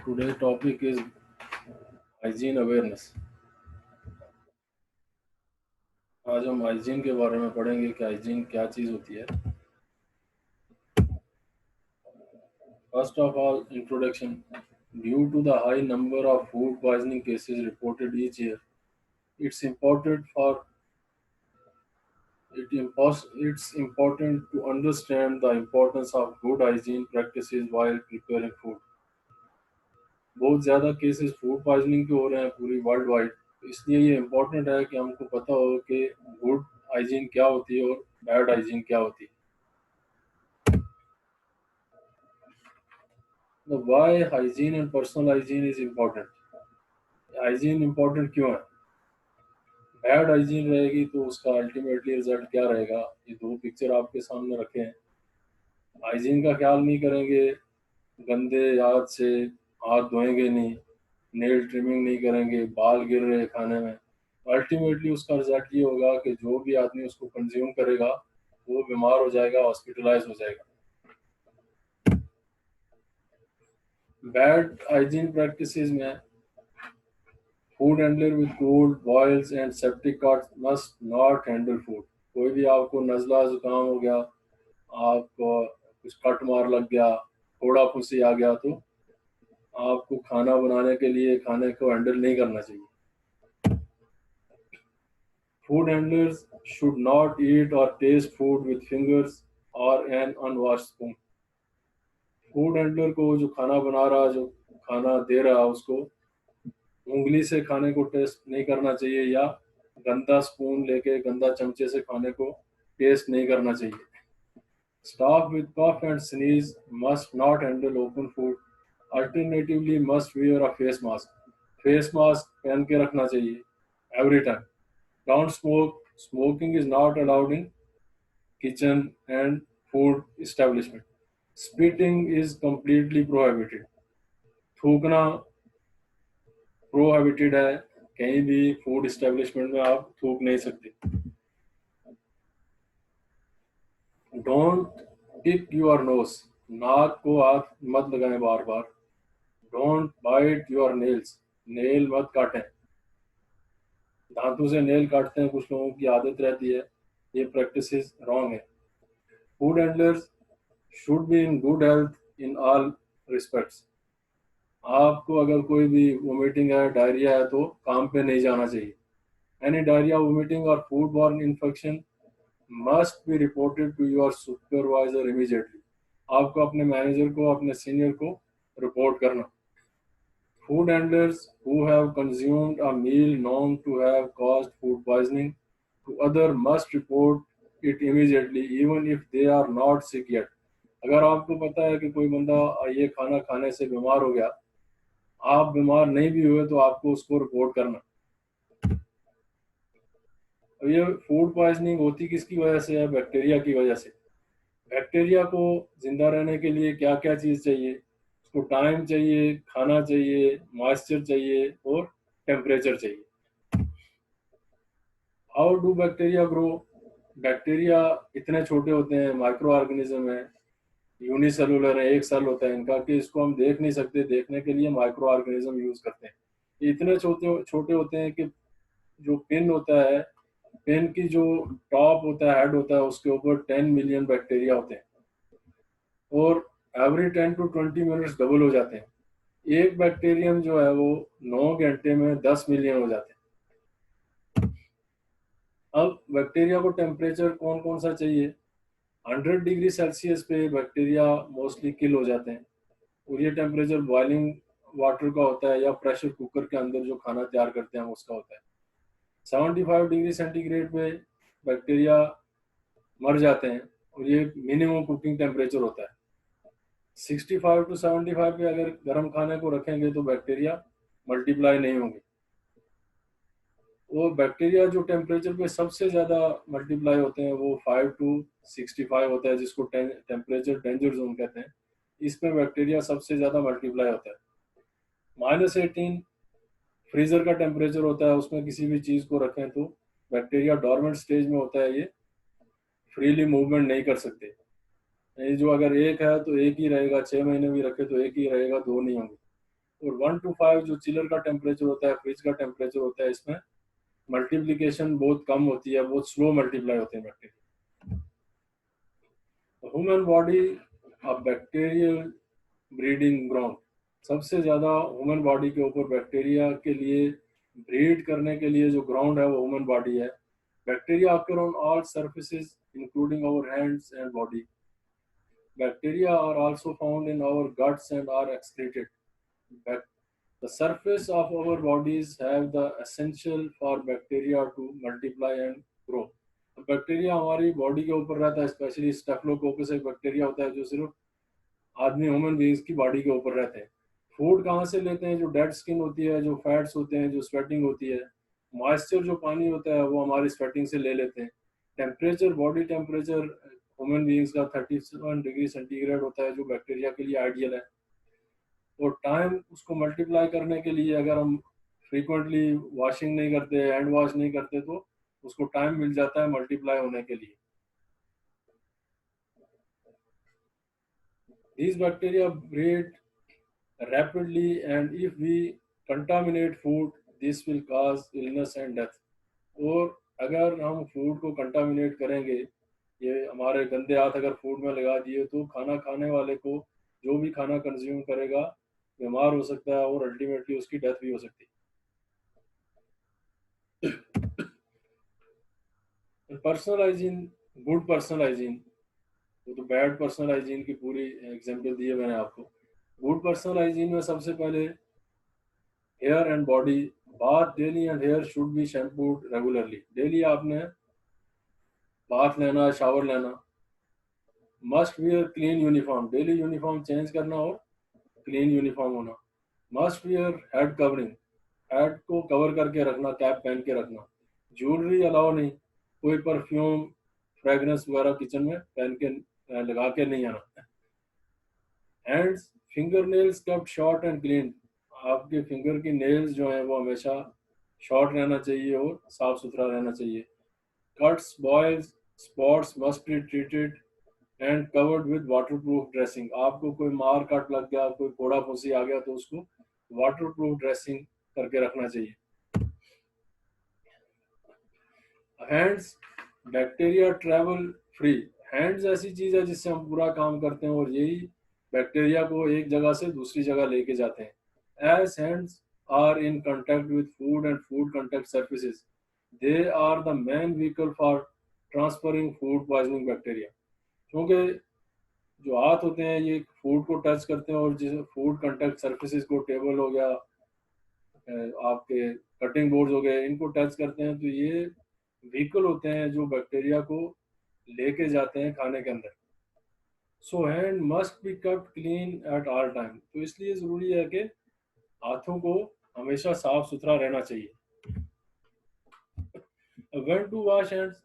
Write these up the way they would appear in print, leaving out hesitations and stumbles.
Today's topic is hygiene awareness. आज हम hygiene के बारे में पढ़ेंगे कि हाइजीन क्या चीज़ होती है. First of all, introduction. Due to the high number of food poisoning cases reported each year, it's important for it's important to understand the importance of good hygiene practices while preparing food. बहुत ज़्यादा cases food poisoning के हो रहे हैं पूरी world wide, इसलिए ये important है कि हमको पता हो कि गुड हाइजीन क्या होती है और बैड हाइजीन क्या होती है. तो why hygiene and personal hygiene is important. Hygiene important क्यों है? बैड हाइजीन रहेगी तो उसका अल्टीमेटली रिजल्ट क्या रहेगा? ये दो पिक्चर आपके सामने रखे हैं. हाइजीन का ख्याल नहीं करेंगे, गंदे हाथ से हाथ धोएंगे नहीं, नेल ट्रिमिंग नहीं करेंगे, बाल गिर रहे हैं खाने में, अल्टीमेटली उसका रिजल्ट ये होगा कि जो भी आदमी उसको कंज्यूम करेगा वो बीमार हो जाएगा, हॉस्पिटलाइज हो जाएगा. बैड हाइजीन प्रैक्टिसेस में food handler with cold boils and septic cuts must not handle food. कोई भी आपको नज़ला जुकाम हो गया, आपको कुछ कट मार लग गया, थोड़ा फुंसी आ गया, तो आपको खाना बनाने के लिए खाने को हैंडल नहीं करना चाहिए. Food handlers should not eat or taste food with fingers or an unwashed spoon. Food handler को जो खाना बना रहा, जो खाना दे रहा, उसको उंगली से खाने को टेस्ट नहीं करना चाहिए या गंदा स्पून लेके गंदा चमचे से खाने को टेस्ट नहीं करना चाहिए. Staff with cough and sneeze must not handle open food. Alternatively, must wear a face mask. Face mask पहन के रखना चाहिए every time. Don't smoke. Smoking is not allowed in kitchen and food establishment. Spitting is completely prohibited. थूकना prohibited है. कहीं भी food establishment में आप थूक नहीं सकते. Don't pick your nose. नाक को हाथ मत लगाएं बार बार. Don't bite your nails. Nail मत काटें. दांतों से नेल काटते हैं कुछ लोगों की आदत रहती है, ये प्रैक्टिसेस रॉन्ग है. Food handlers should be in good health in all respects. आपको अगर कोई भी वोमिटिंग है, डायरिया है, तो काम पे नहीं जाना चाहिए. एनी डायरिया, वोमिटिंग और food borne infection must be reported to your supervisor immediately. आपको अपने मैनेजर को, अपने सीनियर को रिपोर्ट करना. Food handlers who have consumed a meal known to have caused food poisoning to other must report it immediately even if they are not sick yet. अगर आपको पता है कि कोई बंदा ये खाना खाने से बीमार हो गया, आप बीमार नहीं भी हुए, तो आपको उसको रिपोर्ट करना. अब ये फूड पॉइजनिंग होती किसकी वजह से है? बैक्टीरिया की वजह से. बैक्टीरिया को जिंदा रहने के लिए क्या क्या चीज़ चाहिए? उसको टाइम चाहिए, खाना चाहिए, मॉइस्चर चाहिए और टेम्परेचर चाहिए. How do bacteria grow? Bacteria इतने छोटे होते हैं, माइक्रो ऑर्गेनिज्म है, यूनिसेलुलर है, एक सेल होता है इनका, कि इसको हम देख नहीं सकते. देखने के लिए माइक्रो ऑर्गेनिज्म यूज करते हैं. ये इतने छोटे छोटे होते हैं कि जो पिन होता है, पेन की जो टॉप होता है, हेड होता है, उसके ऊपर 10 मिलियन बैक्टीरिया होते हैं और एवरी 10 to 20 मिनट्स डबल हो जाते हैं. एक बैक्टीरियम जो है वो 9 घंटे में 10 मिलियन हो जाते हैं. अब बैक्टीरिया को टेम्परेचर कौन कौन सा चाहिए? 100 डिग्री सेल्सियस पे बैक्टीरिया मोस्टली किल हो जाते हैं. और ये टेम्परेचर बॉइलिंग वाटर का होता है या प्रेशर कुकर के अंदर जो खाना तैयार करते हैं उसका होता है. 75 डिग्री सेंटीग्रेड पे बैक्टीरिया मर जाते हैं और ये मिनिमम कुकिंग टेम्परेचर होता है. 65 to 75 पे अगर गर्म खाने को रखेंगे तो बैक्टीरिया मल्टीप्लाई नहीं होंगे. वो बैक्टीरिया जो टेम्परेचर पे सबसे ज़्यादा मल्टीप्लाई होते हैं वो 5 to 65 होता है, जिसको टेम्परेचर डेंजर जोन कहते हैं. इसमें बैक्टीरिया सबसे ज़्यादा मल्टीप्लाई होता है. -18 फ्रीजर का टेम्परेचर होता है, उसमें किसी भी चीज़ को रखें तो बैक्टीरिया डॉर्मेंट स्टेज में होता है, ये फ्रीली मूवमेंट नहीं कर सकते. ये जो अगर एक है तो एक ही रहेगा, 6 महीने भी रखे तो एक ही रहेगा, दो नहीं होंगे. और 1 to 5 जो चिलर का टेम्परेचर होता है, फ्रिज का टेम्परेचर होता है, इसमें मल्टीप्लिकेशन बहुत कम होती है, बहुत स्लो मल्टीप्लाई होते हैं bacteria. Human body a bacterial breeding ground, सबसे ज़्यादा ह्यूमन बॉडी के ऊपर बैक्टीरिया के लिए ब्रीड करने के लिए जो ग्राउंड है वो ह्यूमन बॉडी है। Bacteria occur on all surfaces including our hands and body. Bacteria are also found in our guts and are excreted. The surface of our bodies have the essential for bacteria to multiply and grow. Bacteria हमारी body के ऊपर रहता है, specially staphylococcus एक bacteria होता है जो सिर्फ आदमी ह्यूमन बीइंग्स की बॉडी के ऊपर रहते हैं। फूड कहाँ से लेते हैं? जो डेड स्किन होती है, जो फैट्स होते हैं, जो स्वेटिंग होती है, मॉइस्चर जो पानी होता है वो हमारी स्वेटिंग से ले लेते हैं। Temperature, body temperature human beings का 37 डिग्री सेंटीग्रेड होता है, जो बैक्टीरिया के लिए आइडियल है। और टाइम उसको मल्टीप्लाई करने के लिए अगर हम फ्रीक्वेंटली वॉशिंग नहीं करते, हैंड वॉश नहीं करते, तो उसको टाइम मिल जाता है मल्टीप्लाई होने के लिए। These bacteria breed rapidly, and if we contaminate food, this will cause illness and death. और अगर हम फूड को कंटामिनेट करेंगे, ये हमारे गंदे हाथ अगर फूड में लगा दिए, तो खाना खाने वाले को, जो भी खाना कंज्यूम करेगा, बीमार हो सकता है और अल्टीमेटली उसकी डेथ भी हो सकती है। Personal hygiene, good personal hygiene, वो तो बैड पर्सनल हाइजीन की पूरी एग्जांपल दी है मैंने आपको। गुड पर्सनल हाइजीन में सबसे पहले hair and body bath daily, and hair should be shampooed regularly. Daily आपने बाथ लेना, शावर लेना। Must wear clean uniform, daily uniform change करना और क्लीन यूनिफॉर्म होना। Must wear head covering, head को कवर करके रखना, कैप पहन के रखना। ज्वेलरी अलाउ नहीं, कोई परफ्यूम, फ्रेगरेंस वगैरह किचन में पहन के लगा के नहीं आना। Hands, finger nails kept short and clean, आपके फिंगर की नेल्स जो हैं वो हमेशा शॉर्ट रहना चाहिए और साफ सुथरा रहना चाहिए। Cuts, boils, spots must be treated and covered with waterproof dressing. आपको कोई मार काट लग गया, कोई फोड़ा फुंसी आ गया, तो उसको वाटरप्रूफ ड्रेसिंग करके रखना चाहिए। Hands, bacteria travel free, hands ऐसी चीज है जिससे हम पूरा काम करते हैं और यही बैक्टीरिया को एक जगह से दूसरी जगह लेके जाते हैं। As hands are in contact with food and food contact surfaces, they are the main vehicle for transferring food poisoning bacteria। क्योंकि जो हाथ होते हैं ये फूड को टच करते हैं, और जिस फूड कंटेक्ट सर्फेसिस को, टेबल हो गया, आपके कटिंग बोर्ड हो गए, इनको टच करते हैं, तो ये व्हीकल होते हैं जो बैक्टीरिया को लेके जाते हैं खाने के अंदर। सो hand must be kept clean at all time, तो इसलिए ज़रूरी है कि हाथों को हमेशा साफ सुथरा रहना चाहिए। व्हेन टू वॉश हैंड्स,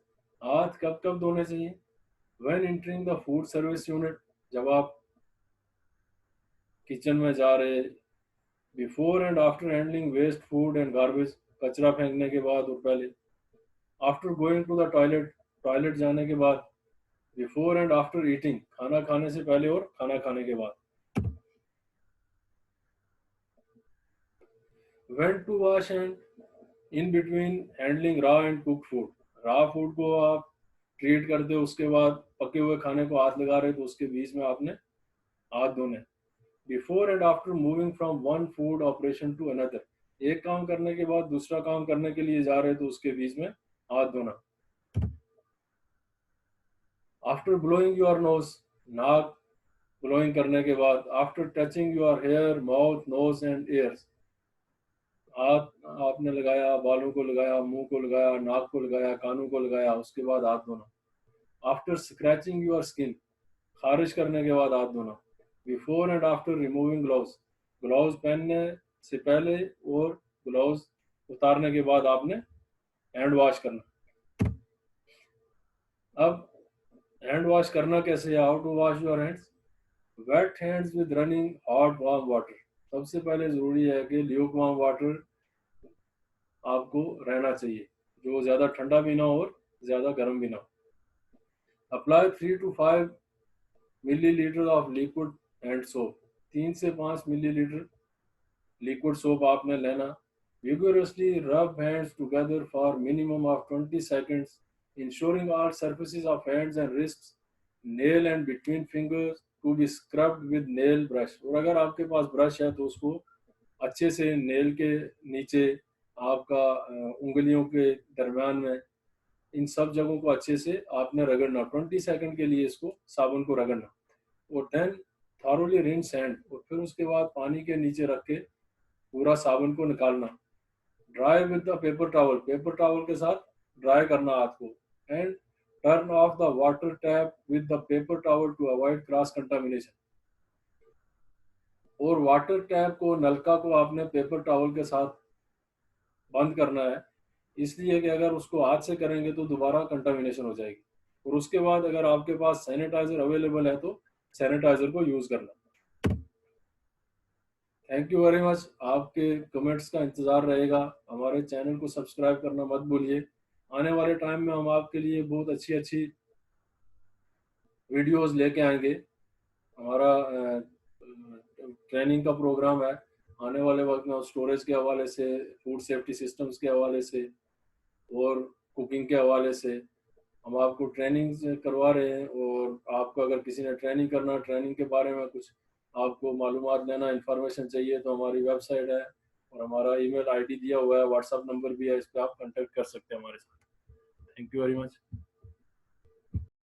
हाथ कब कब धोने चाहिए? When entering the food service unit, जब आप किचन में जा रहे, before and after handling waste food and garbage, कचरा फेंकने के बाद और पहले। After going to the toilet, toilet जाने के बाद। बिफोर एंड आफ्टर ईटिंग, खाना खाने से पहले और खाना खाने के बाद। When to wash hand in between handling raw and cook food, raw food को आप ट्रीट करते हो, उसके बाद पके हुए खाने को हाथ लगा रहे, तो उसके बीच में आपने हाथ धोने। Before and after moving from one food operation to another, एक काम करने के बाद दूसरा काम करने के लिए जा रहे, तो उसके बीच में हाथ धोना। आफ्टर ब्लोइंग योर नोज, नाक ब्लोइंग करने के बाद। After touching your hair, mouth, nose and ears, हाथ आपने लगाया, बालों को लगाया, मुंह को लगाया, नाक को लगाया, कानों को लगाया, उसके बाद हाथ धोना। आफ्टर स्क्रैचिंग योर स्किन, खारिश करने के बाद हाथ धोना। Before and after removing gloves, gloves पहनने से पहले और ग्लव्स उतारने के बाद आपने हैंड वॉश करना। अब हैंड वॉश करना कैसे? How to wash your hands? Wet hands with running hot warm water, सबसे पहले ज़रूरी है कि ल्यूक वार्म वाटर आपको रहना चाहिए, जो ज़्यादा ठंडा भी ना हो और ज़्यादा गर्म भी ना हो। Apply 3 to 5 millilitre of liquid hand soap, 3 से 5 मिलीलीटर लिक्विड सोप आपने लेना। Vigorously rub hands together for minimum of 20 seconds, ensuring all surfaces of hands and wrists, nail and between fingers to be scrubbed with nail brush। और अगर आपके पास brush है तो उसको अच्छे से नेल के नीचे, आपका उंगलियों के दरम्यान में, इन सब जगहों को अच्छे से आपने रगड़ना। 20 सेकंड के लिए इसको साबुन को रगड़ना। और देन थॉरोली रिंस हैंड, और फिर उसके बाद पानी के नीचे रख के पूरा साबुन को निकालना। Dry with the paper towel, paper towel के साथ ड्राई करना हाथ को। And turn off the water tap with the paper towel to avoid cross contamination. और वाटर टैप को, नलका को आपने पेपर टॉवल के साथ बंद करना है, इसलिए कि अगर उसको हाथ से करेंगे तो दोबारा कंटामिनेशन हो जाएगी। और उसके बाद अगर आपके पास सैनिटाइजर अवेलेबल है तो सैनिटाइजर को यूज़ करना। Thank you very much. आपके कमेंट्स का इंतज़ार रहेगा। हमारे चैनल को सब्सक्राइब करना मत भूलिए। आने वाले टाइम में हम आपके लिए बहुत अच्छी अच्छी वीडियोस लेके आएंगे। हमारा ट्रेनिंग का प्रोग्राम है आने वाले वक्त में, स्टोरेज के हवाले से, फूड सेफ्टी सिस्टम्स के हवाले से और कुकिंग के हवाले से हम आपको ट्रेनिंग करवा रहे हैं। और आपको अगर किसी ने ट्रेनिंग करना, ट्रेनिंग के बारे में कुछ आपको मालूमात लेना, इन्फॉर्मेशन चाहिए, तो हमारी वेबसाइट है और हमारा ईमेल आईडी दिया हुआ है, व्हाट्सएप नंबर भी है, इस पर आप कांटेक्ट कर सकते हैं हमारे साथ। Thank you very much.